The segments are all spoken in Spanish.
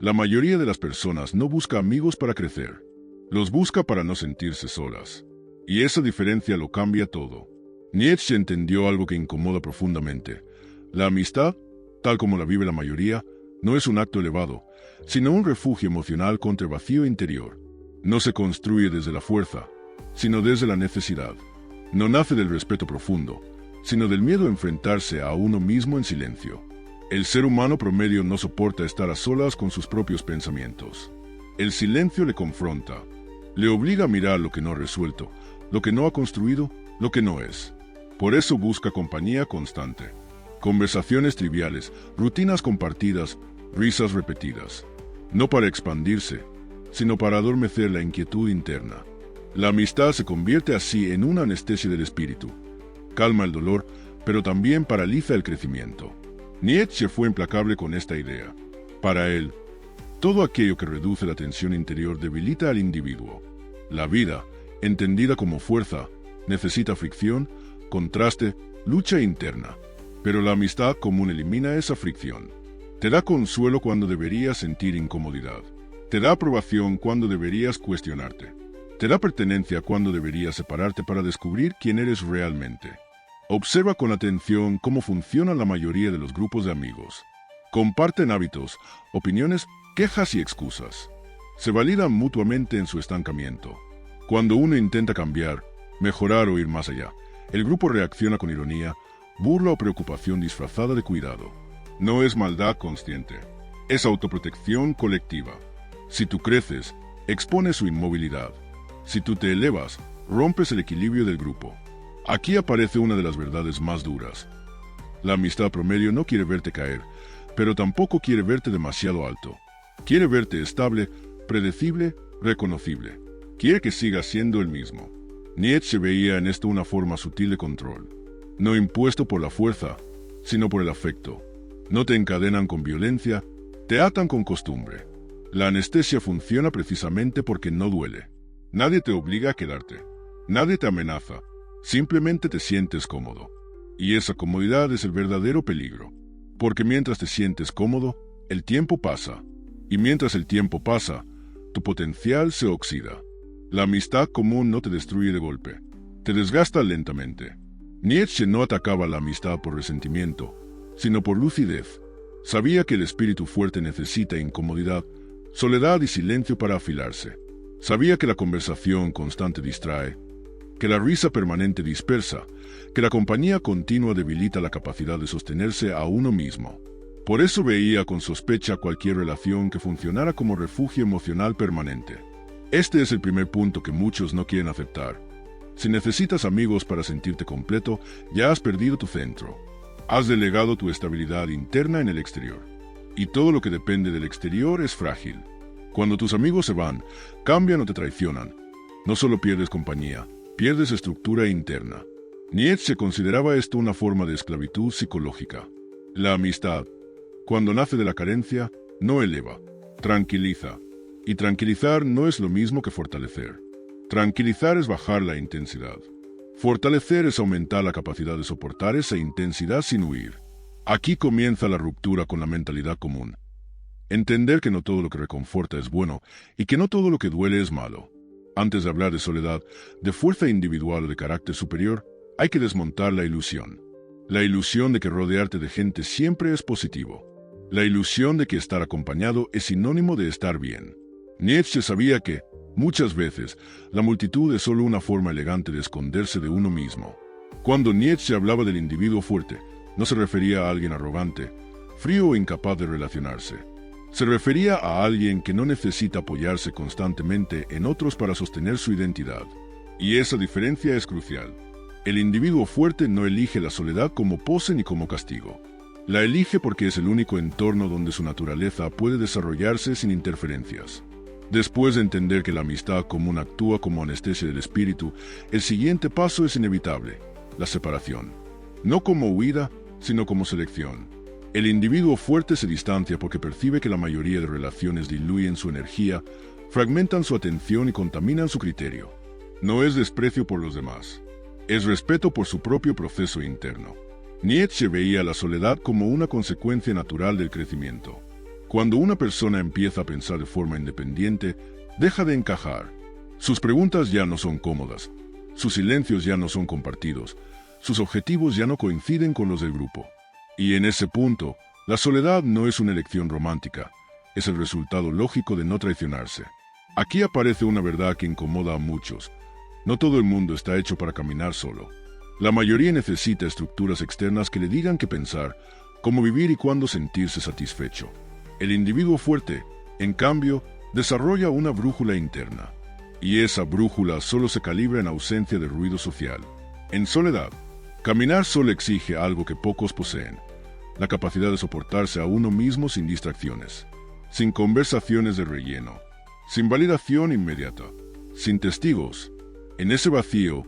La mayoría de las personas no busca amigos para crecer. Los busca para no sentirse solas. Y esa diferencia lo cambia todo. Nietzsche entendió algo que incomoda profundamente. La amistad, tal como la vive la mayoría, no es un acto elevado, sino un refugio emocional contra el vacío interior. No se construye desde la fuerza, sino desde la necesidad. No nace del respeto profundo, sino del miedo a enfrentarse a uno mismo en silencio. El ser humano promedio no soporta estar a solas con sus propios pensamientos. El silencio le confronta, le obliga a mirar lo que no ha resuelto, lo que no ha construido, lo que no es. Por eso busca compañía constante. Conversaciones triviales, rutinas compartidas, risas repetidas. No para expandirse, sino para adormecer la inquietud interna. La amistad se convierte así en una anestesia del espíritu. Calma el dolor, pero también paraliza el crecimiento. Nietzsche fue implacable con esta idea. Para él, todo aquello que reduce la tensión interior debilita al individuo. La vida, entendida como fuerza, necesita fricción, contraste, lucha interna. Pero la amistad común elimina esa fricción. Te da consuelo cuando deberías sentir incomodidad. Te da aprobación cuando deberías cuestionarte. Te da pertenencia cuando deberías separarte para descubrir quién eres realmente. Observa con atención cómo funcionan la mayoría de los grupos de amigos. Comparten hábitos, opiniones, quejas y excusas. Se validan mutuamente en su estancamiento. Cuando uno intenta cambiar, mejorar o ir más allá, el grupo reacciona con ironía, burla o preocupación disfrazada de cuidado. No es maldad consciente, es autoprotección colectiva. Si tú creces, expones su inmovilidad. Si tú te elevas, rompes el equilibrio del grupo. Aquí aparece una de las verdades más duras. La amistad promedio no quiere verte caer, pero tampoco quiere verte demasiado alto. Quiere verte estable, predecible, reconocible. Quiere que sigas siendo el mismo. Nietzsche veía en esto una forma sutil de control. No impuesto por la fuerza, sino por el afecto. No te encadenan con violencia, te atan con costumbre. La anestesia funciona precisamente porque no duele. Nadie te obliga a quedarte. Nadie te amenaza. Simplemente te sientes cómodo. Y esa comodidad es el verdadero peligro. Porque mientras te sientes cómodo, el tiempo pasa. Y mientras el tiempo pasa, tu potencial se oxida. La amistad común no te destruye de golpe. Te desgasta lentamente. Nietzsche no atacaba la amistad por resentimiento, sino por lucidez. Sabía que el espíritu fuerte necesita incomodidad, soledad y silencio para afilarse. Sabía que la conversación constante distrae, que la risa permanente dispersa, que la compañía continua debilita la capacidad de sostenerse a uno mismo. Por eso veía con sospecha cualquier relación que funcionara como refugio emocional permanente. Este es el primer punto que muchos no quieren aceptar. Si necesitas amigos para sentirte completo, ya has perdido tu centro. Has delegado tu estabilidad interna en el exterior. Y todo lo que depende del exterior es frágil. Cuando tus amigos se van, cambian o te traicionan, no solo pierdes compañía, pierdes estructura interna. Nietzsche consideraba esto una forma de esclavitud psicológica. La amistad, cuando nace de la carencia, no eleva, tranquiliza. Y tranquilizar no es lo mismo que fortalecer. Tranquilizar es bajar la intensidad. Fortalecer es aumentar la capacidad de soportar esa intensidad sin huir. Aquí comienza la ruptura con la mentalidad común. Entender que no todo lo que reconforta es bueno y que no todo lo que duele es malo. Antes de hablar de soledad, de fuerza individual o de carácter superior, hay que desmontar la ilusión. La ilusión de que rodearte de gente siempre es positivo. La ilusión de que estar acompañado es sinónimo de estar bien. Nietzsche sabía que, muchas veces, la multitud es solo una forma elegante de esconderse de uno mismo. Cuando Nietzsche hablaba del individuo fuerte, no se refería a alguien arrogante, frío o incapaz de relacionarse. Se refería a alguien que no necesita apoyarse constantemente en otros para sostener su identidad. Y esa diferencia es crucial. El individuo fuerte no elige la soledad como pose ni como castigo. La elige porque es el único entorno donde su naturaleza puede desarrollarse sin interferencias. Después de entender que la amistad común actúa como anestesia del espíritu, el siguiente paso es inevitable: la separación. No como huida, sino como selección. El individuo fuerte se distancia porque percibe que la mayoría de relaciones diluyen su energía, fragmentan su atención y contaminan su criterio. No es desprecio por los demás, es respeto por su propio proceso interno. Nietzsche veía la soledad como una consecuencia natural del crecimiento. Cuando una persona empieza a pensar de forma independiente, deja de encajar. Sus preguntas ya no son cómodas, sus silencios ya no son compartidos, sus objetivos ya no coinciden con los del grupo. Y en ese punto, la soledad no es una elección romántica, es el resultado lógico de no traicionarse. Aquí aparece una verdad que incomoda a muchos. No todo el mundo está hecho para caminar solo. La mayoría necesita estructuras externas que le digan qué pensar, cómo vivir y cuándo sentirse satisfecho. El individuo fuerte, en cambio, desarrolla una brújula interna. Y esa brújula solo se calibra en ausencia de ruido social. En soledad, caminar solo exige algo que pocos poseen: la capacidad de soportarse a uno mismo sin distracciones, sin conversaciones de relleno, sin validación inmediata, sin testigos. En ese vacío,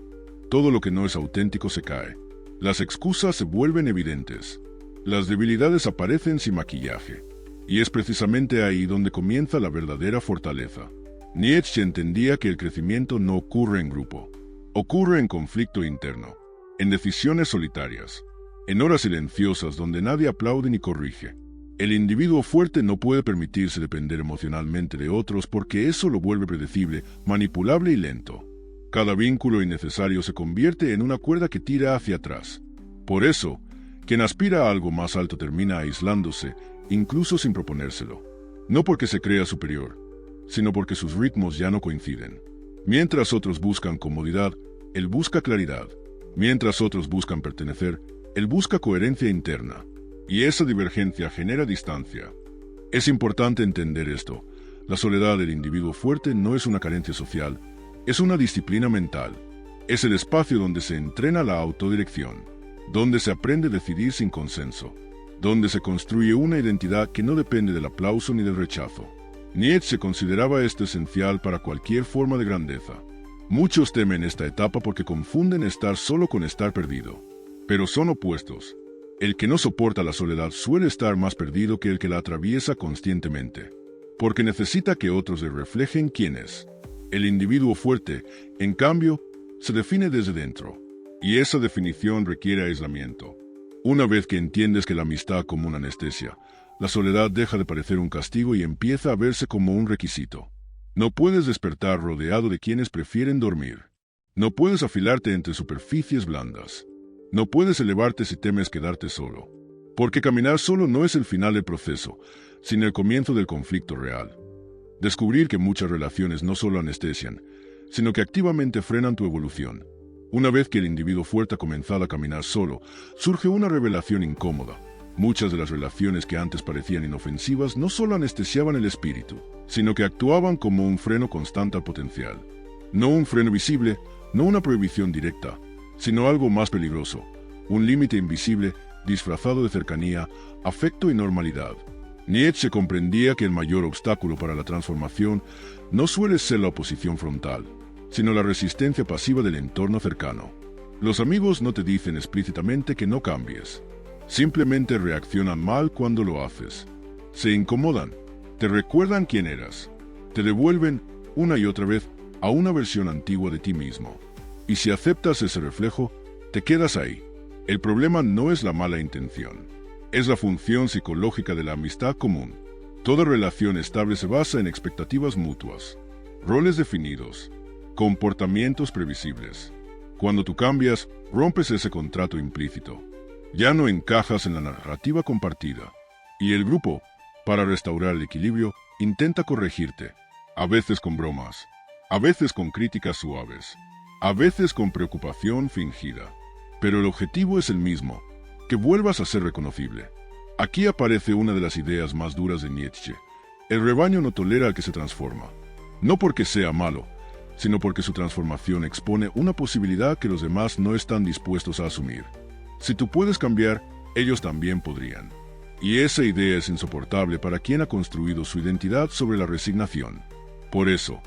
todo lo que no es auténtico se cae. Las excusas se vuelven evidentes. Las debilidades aparecen sin maquillaje. Y es precisamente ahí donde comienza la verdadera fortaleza. Nietzsche entendía que el crecimiento no ocurre en grupo. Ocurre en conflicto interno, en decisiones solitarias, en horas silenciosas donde nadie aplaude ni corrige. El individuo fuerte no puede permitirse depender emocionalmente de otros porque eso lo vuelve predecible, manipulable y lento. Cada vínculo innecesario se convierte en una cuerda que tira hacia atrás. Por eso, quien aspira a algo más alto termina aislándose, incluso sin proponérselo. No porque se crea superior, sino porque sus ritmos ya no coinciden. Mientras otros buscan comodidad, él busca claridad. Mientras otros buscan pertenecer, él busca coherencia interna. Y esa divergencia genera distancia. Es importante entender esto. La soledad del individuo fuerte no es una carencia social, es una disciplina mental. Es el espacio donde se entrena la autodirección, donde se aprende a decidir sin consenso, donde se construye una identidad que no depende del aplauso ni del rechazo. Nietzsche consideraba esto esencial para cualquier forma de grandeza. Muchos temen esta etapa porque confunden estar solo con estar perdido. Pero son opuestos. El que no soporta la soledad suele estar más perdido que el que la atraviesa conscientemente, porque necesita que otros le reflejen quién es. El individuo fuerte, en cambio, se define desde dentro, y esa definición requiere aislamiento. Una vez que entiendes que la amistad como una anestesia, la soledad deja de parecer un castigo y empieza a verse como un requisito. No puedes despertar rodeado de quienes prefieren dormir. No puedes afilarte entre superficies blandas. No puedes elevarte si temes quedarte solo. Porque caminar solo no es el final del proceso, sino el comienzo del conflicto real. Descubrir que muchas relaciones no solo anestesian, sino que activamente frenan tu evolución. Una vez que el individuo fuerte ha comenzado a caminar solo, surge una revelación incómoda. Muchas de las relaciones que antes parecían inofensivas no solo anestesiaban el espíritu, sino que actuaban como un freno constante al potencial. No un freno visible, no una prohibición directa, sino algo más peligroso, un límite invisible disfrazado de cercanía, afecto y normalidad. Nietzsche comprendía que el mayor obstáculo para la transformación no suele ser la oposición frontal, sino la resistencia pasiva del entorno cercano. Los amigos no te dicen explícitamente que no cambies. Simplemente reaccionan mal cuando lo haces. Se incomodan, te recuerdan quién eras, te devuelven una y otra vez a una versión antigua de ti mismo. Y si aceptas ese reflejo, te quedas ahí. El problema no es la mala intención, es la función psicológica de la amistad común. Toda relación estable se basa en expectativas mutuas, roles definidos, comportamientos previsibles. Cuando tú cambias, rompes ese contrato implícito. Ya no encajas en la narrativa compartida. Y el grupo, para restaurar el equilibrio, intenta corregirte, a veces con bromas, a veces con críticas suaves, a veces con preocupación fingida. Pero el objetivo es el mismo, que vuelvas a ser reconocible. Aquí aparece una de las ideas más duras de Nietzsche. El rebaño no tolera al que se transforma. No porque sea malo, sino porque su transformación expone una posibilidad que los demás no están dispuestos a asumir. Si tú puedes cambiar, ellos también podrían. Y esa idea es insoportable para quien ha construido su identidad sobre la resignación. Por eso,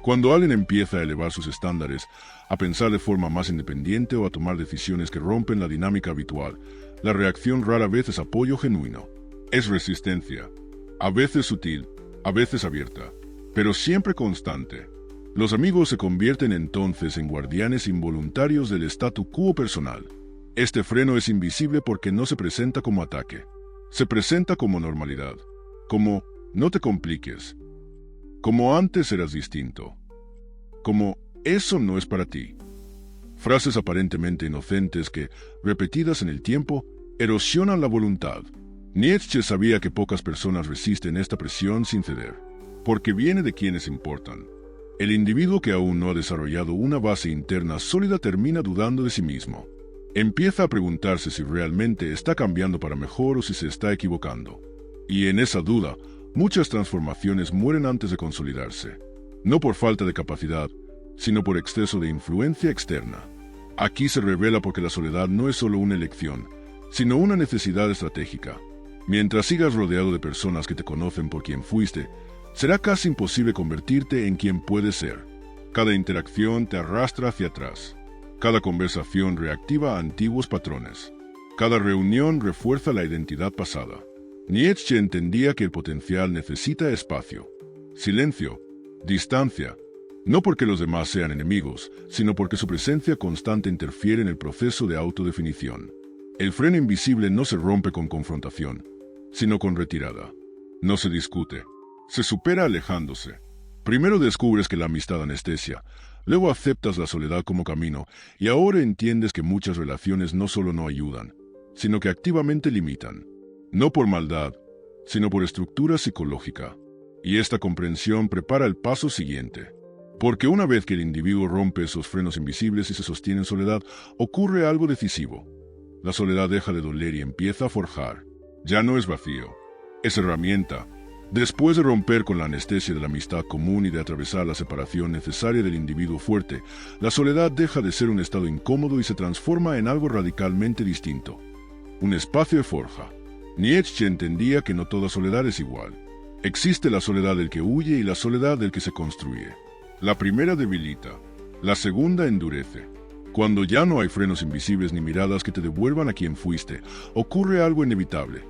cuando alguien empieza a elevar sus estándares, a pensar de forma más independiente o a tomar decisiones que rompen la dinámica habitual, la reacción rara vez es apoyo genuino. Es resistencia, a veces sutil, a veces abierta, pero siempre constante. Los amigos se convierten entonces en guardianes involuntarios del statu quo personal. Este freno es invisible porque no se presenta como ataque, se presenta como normalidad. como no te compliques, como antes eras distinto, como eso no es para ti. Frases aparentemente inocentes que, repetidas en el tiempo, erosionan la voluntad. Nietzsche sabía que pocas personas resisten esta presión sin ceder, porque viene de quienes importan. El individuo que aún no ha desarrollado una base interna sólida termina dudando de sí mismo. Empieza a preguntarse si realmente está cambiando para mejor o si se está equivocando. Y en esa duda, muchas transformaciones mueren antes de consolidarse. No por falta de capacidad, sino por exceso de influencia externa. Aquí se revela porque la soledad no es solo una elección, sino una necesidad estratégica. Mientras sigas rodeado de personas que te conocen por quien fuiste, será casi imposible convertirte en quien puedes ser. Cada interacción te arrastra hacia atrás. Cada conversación reactiva antiguos patrones. Cada reunión refuerza la identidad pasada. Nietzsche entendía que el potencial necesita espacio, silencio, distancia, no porque los demás sean enemigos, sino porque su presencia constante interfiere en el proceso de autodefinición. El freno invisible no se rompe con confrontación, sino con retirada. No se discute, se supera alejándose. Primero descubres que la amistad anestesia, luego aceptas la soledad como camino, y ahora entiendes que muchas relaciones no solo no ayudan, sino que activamente limitan. No por maldad, sino por estructura psicológica. Y esta comprensión prepara el paso siguiente. Porque una vez que el individuo rompe esos frenos invisibles y se sostiene en soledad, ocurre algo decisivo. La soledad deja de doler y empieza a forjar. Ya no es vacío, es herramienta. Después de romper con la anestesia de la amistad común y de atravesar la separación necesaria del individuo fuerte, la soledad deja de ser un estado incómodo y se transforma en algo radicalmente distinto. Un espacio de forja. Nietzsche entendía que no toda soledad es igual. Existe la soledad del que huye y la soledad del que se construye. La primera debilita, la segunda endurece. Cuando ya no hay frenos invisibles ni miradas que te devuelvan a quien fuiste, ocurre algo inevitable.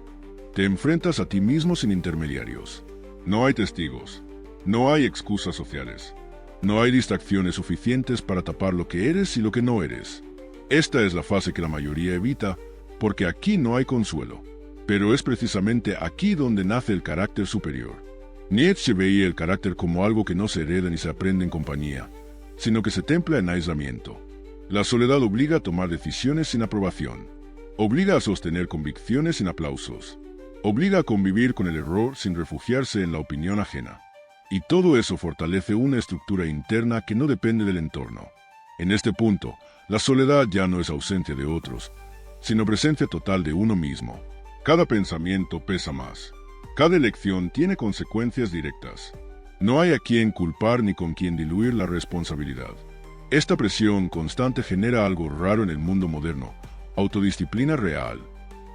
Te enfrentas a ti mismo sin intermediarios. No hay testigos, no hay excusas sociales, no hay distracciones suficientes para tapar lo que eres y lo que no eres. Esta es la fase que la mayoría evita, porque aquí no hay consuelo. Pero es precisamente aquí donde nace el carácter superior. Nietzsche veía el carácter como algo que no se hereda ni se aprende en compañía, sino que se templa en aislamiento. La soledad obliga a tomar decisiones sin aprobación, obliga a sostener convicciones sin aplausos, obliga a convivir con el error sin refugiarse en la opinión ajena. Y todo eso fortalece una estructura interna que no depende del entorno. En este punto, la soledad ya no es ausencia de otros, sino presencia total de uno mismo. Cada pensamiento pesa más. Cada elección tiene consecuencias directas. No hay a quien culpar ni con quien diluir la responsabilidad. Esta presión constante genera algo raro en el mundo moderno, autodisciplina real.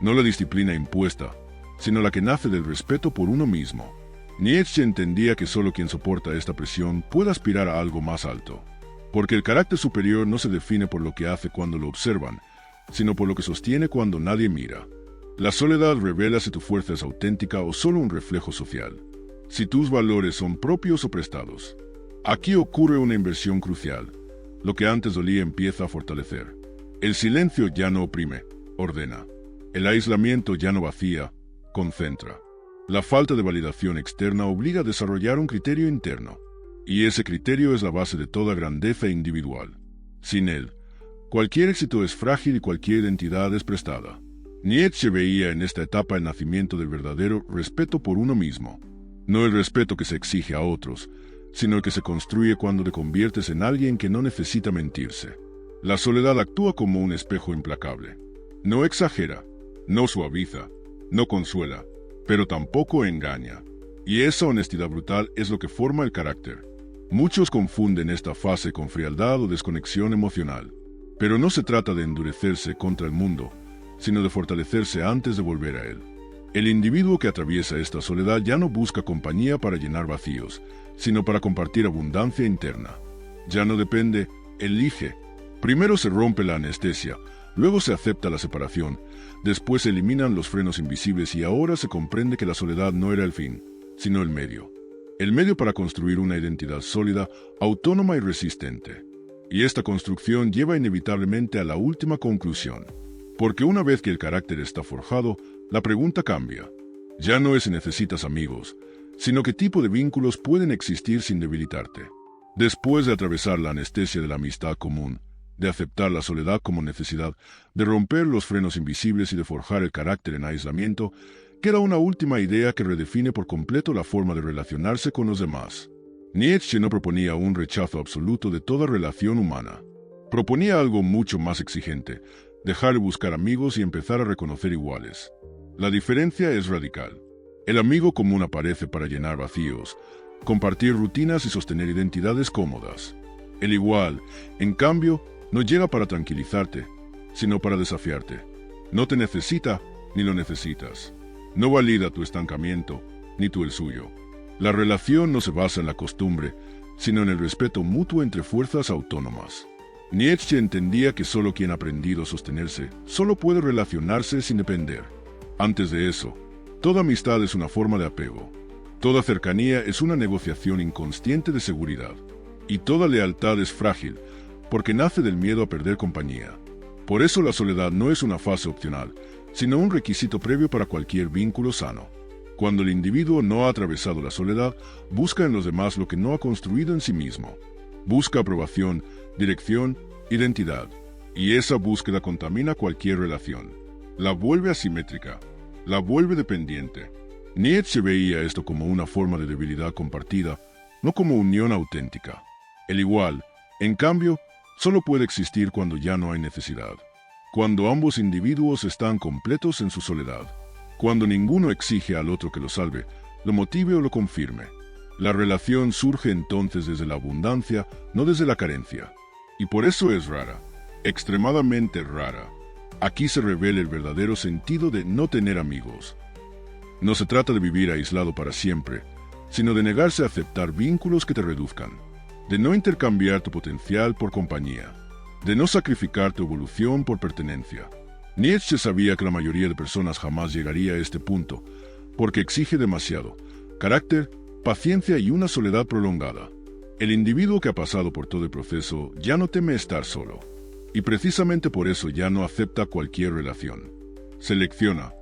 No la disciplina impuesta, sino la que nace del respeto por uno mismo. Nietzsche entendía que solo quien soporta esta presión puede aspirar a algo más alto. Porque el carácter superior no se define por lo que hace cuando lo observan, sino por lo que sostiene cuando nadie mira. La soledad revela si tu fuerza es auténtica o solo un reflejo social, si tus valores son propios o prestados. Aquí ocurre una inversión crucial. Lo que antes dolía empieza a fortalecer. El silencio ya no oprime, ordena. El aislamiento ya no vacía, concentra. La falta de validación externa obliga a desarrollar un criterio interno, y ese criterio es la base de toda grandeza individual. Sin él, cualquier éxito es frágil y cualquier identidad es prestada. Nietzsche veía en esta etapa el nacimiento del verdadero respeto por uno mismo. No el respeto que se exige a otros, sino el que se construye cuando te conviertes en alguien que no necesita mentirse. La soledad actúa como un espejo implacable. No exagera, no suaviza, no consuela, pero tampoco engaña. Y esa honestidad brutal es lo que forma el carácter. Muchos confunden esta fase con frialdad o desconexión emocional. Pero no se trata de endurecerse contra el mundo, sino de fortalecerse antes de volver a él. El individuo que atraviesa esta soledad ya no busca compañía para llenar vacíos, sino para compartir abundancia interna. Ya no depende, elige. Primero se rompe la anestesia, luego se acepta la separación, después se eliminan los frenos invisibles y ahora se comprende que la soledad no era el fin, sino el medio. El medio para construir una identidad sólida, autónoma y resistente. Y esta construcción lleva inevitablemente a la última conclusión. Porque una vez que el carácter está forjado, la pregunta cambia. Ya no es si necesitas amigos, sino qué tipo de vínculos pueden existir sin debilitarte. Después de atravesar la anestesia de la amistad común, de aceptar la soledad como necesidad, de romper los frenos invisibles y de forjar el carácter en aislamiento, queda una última idea que redefine por completo la forma de relacionarse con los demás. Nietzsche no proponía un rechazo absoluto de toda relación humana. Proponía algo mucho más exigente: dejar de buscar amigos y empezar a reconocer iguales. La diferencia es radical. El amigo común aparece para llenar vacíos, compartir rutinas y sostener identidades cómodas. El igual, en cambio, no llega para tranquilizarte, sino para desafiarte. No te necesita, ni lo necesitas. No valida tu estancamiento, ni tú el suyo. La relación no se basa en la costumbre, sino en el respeto mutuo entre fuerzas autónomas. Nietzsche entendía que solo quien ha aprendido a sostenerse, solo puede relacionarse sin depender. Antes de eso, toda amistad es una forma de apego. Toda cercanía es una negociación inconsciente de seguridad. Y toda lealtad es frágil, porque nace del miedo a perder compañía. Por eso la soledad no es una fase opcional, sino un requisito previo para cualquier vínculo sano. Cuando el individuo no ha atravesado la soledad, busca en los demás lo que no ha construido en sí mismo. Busca aprobación, dirección, identidad. Y esa búsqueda contamina cualquier relación. La vuelve asimétrica, la vuelve dependiente. Nietzsche veía esto como una forma de debilidad compartida, no como unión auténtica. El igual, en cambio, solo puede existir cuando ya no hay necesidad. Cuando ambos individuos están completos en su soledad. Cuando ninguno exige al otro que lo salve, lo motive o lo confirme. La relación surge entonces desde la abundancia, no desde la carencia. Y por eso es rara, extremadamente rara. Aquí se revela el verdadero sentido de no tener amigos. No se trata de vivir aislado para siempre, sino de negarse a aceptar vínculos que te reduzcan, de no intercambiar tu potencial por compañía, de no sacrificar tu evolución por pertenencia. Nietzsche sabía que la mayoría de personas jamás llegaría a este punto, porque exige demasiado: carácter, paciencia y una soledad prolongada. El individuo que ha pasado por todo el proceso ya no teme estar solo, y precisamente por eso ya no acepta cualquier relación. Selecciona,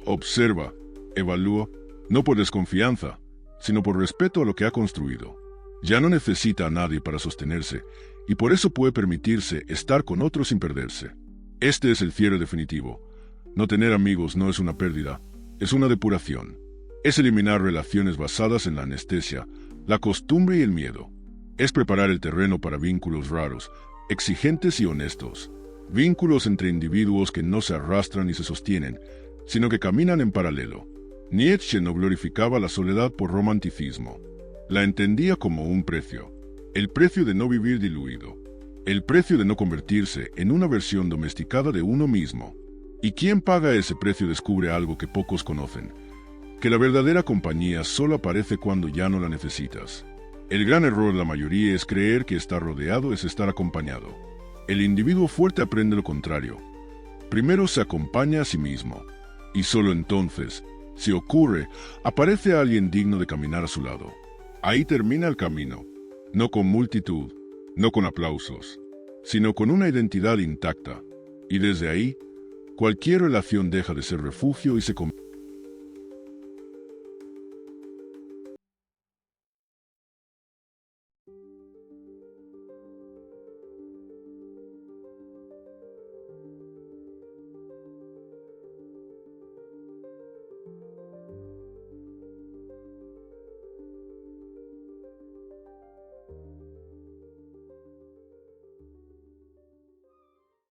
observa, evalúa, no por desconfianza, sino por respeto a lo que ha construido. Ya no necesita a nadie para sostenerse, y por eso puede permitirse estar con otros sin perderse. Este es el cierre definitivo. No tener amigos no es una pérdida, es una depuración. Es eliminar relaciones basadas en la anestesia, la costumbre y el miedo. Es preparar el terreno para vínculos raros, exigentes y honestos. Vínculos entre individuos que no se arrastran ni se sostienen, sino que caminan en paralelo. Nietzsche no glorificaba la soledad por romanticismo. La entendía como un precio. El precio de no vivir diluido. El precio de no convertirse en una versión domesticada de uno mismo. Y quien paga ese precio descubre algo que pocos conocen: que la verdadera compañía solo aparece cuando ya no la necesitas. El gran error de la mayoría es creer que estar rodeado es estar acompañado. El individuo fuerte aprende lo contrario. Primero se acompaña a sí mismo, y solo entonces, si ocurre, aparece alguien digno de caminar a su lado. Ahí termina el camino, no con multitud, no con aplausos, sino con una identidad intacta, y desde ahí, cualquier relación deja de ser refugio y se convierte